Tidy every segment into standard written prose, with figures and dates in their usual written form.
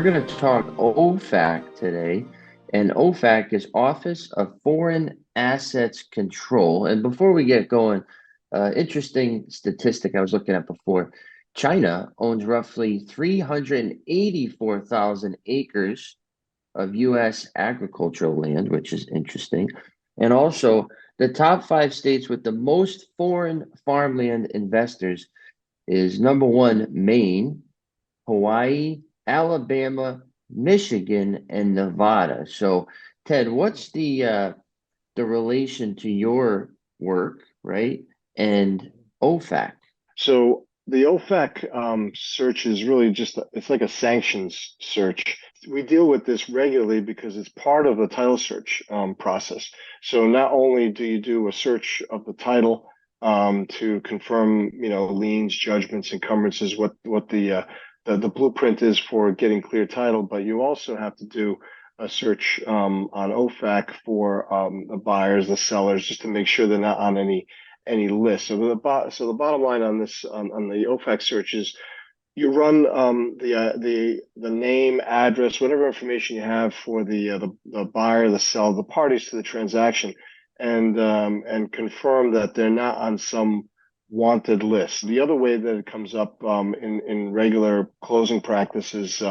we're going to talk OFAC today, and OFAC is Office of Foreign Assets Control. And before we get going, interesting statistic I was looking at before. China owns roughly 384,000 acres of U.S. agricultural land, which is interesting. And also, the top 5 states with the most foreign farmland investors is number one, Maine, Hawaii, Alabama, Michigan, and Nevada. So, Ted, what's the relation to your work, right? And OFAC. So the OFAC search is really it's like a sanctions search. We deal with this regularly because it's part of the title search process. So not only do you do a search of the title to confirm, liens, judgments, encumbrances, what the blueprint is for getting clear title, but you also have to do a search on OFAC for the buyers, the sellers, just to make sure they're not on any list. So the bottom line on this on the OFAC search is you run the name, address, whatever information you have for the buyer, the seller, the parties to the transaction, and confirm that they're not on some wanted list. The other way that it comes up in regular closing practices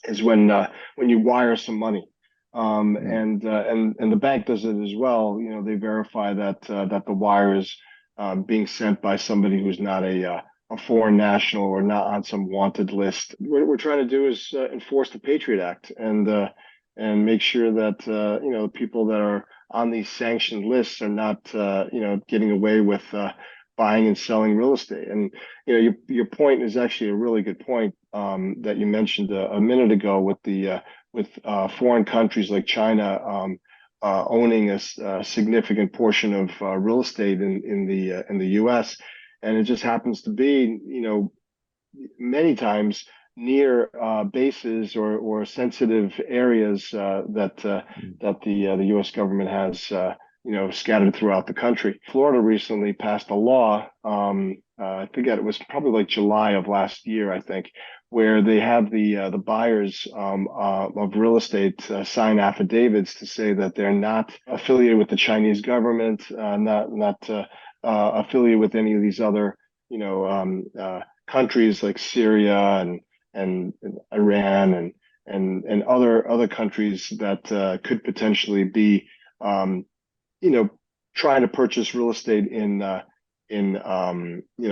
is when you wire some money. And the bank does it as well. They verify that the wire is being sent by somebody who's not a foreign national or not on some wanted list. What we're trying to do is enforce the Patriot Act and make sure that people that are on these sanctioned lists are not getting away with buying and selling real estate. And your point is actually a really good point that you mentioned a minute ago with foreign countries like China owning a significant portion of real estate in the U.S. And it just happens to be, many times near bases or sensitive areas that the U.S. government has, scattered throughout the country. Florida recently passed a law. I forget, it was probably like July of last year, I think, where they have the buyers of real estate sign affidavits to say that they're not affiliated with the Chinese government, not affiliated with any of these other countries like Syria and Iran and other countries that could potentially be trying to purchase real estate in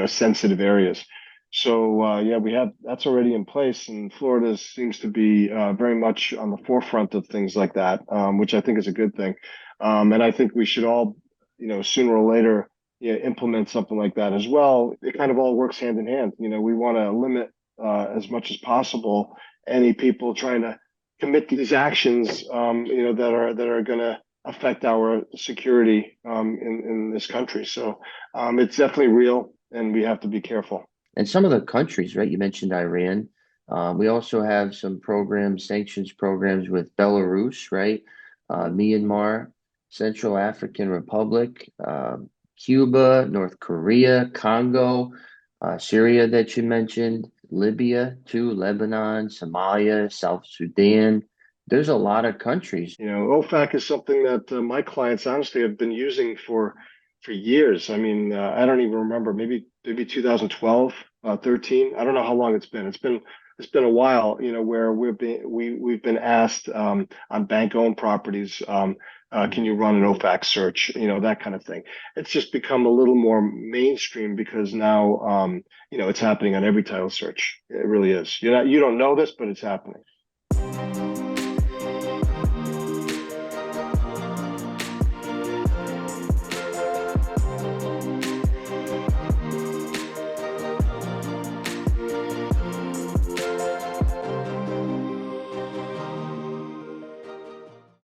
sensitive areas. So we have that's already in place, and Florida seems to be very much on the forefront of things like that, which I think is a good thing. And I think we should all, sooner or later, implement something like that as well. It kind of all works hand in hand. We want to limit as much as possible any people trying to commit these actions, that are going to affect our security in this country. So it's definitely real, and we have to be careful. And some of the countries, right? You mentioned Iran. We also have some programs, sanctions programs with Belarus, right? Myanmar, Central African Republic, Cuba, North Korea, Congo, Syria that you mentioned, Libya too, Lebanon, Somalia, South Sudan. There's a lot of countries. OFAC is something that my clients honestly have been using for years. I mean, I don't even remember, maybe 2012, 13. I don't know how long it's been. It's been a while, where we've been asked on bank-owned properties, can you run an OFAC search, that kind of thing. It's just become a little more mainstream because now, it's happening on every title search. It really is. You don't know this, but it's happening.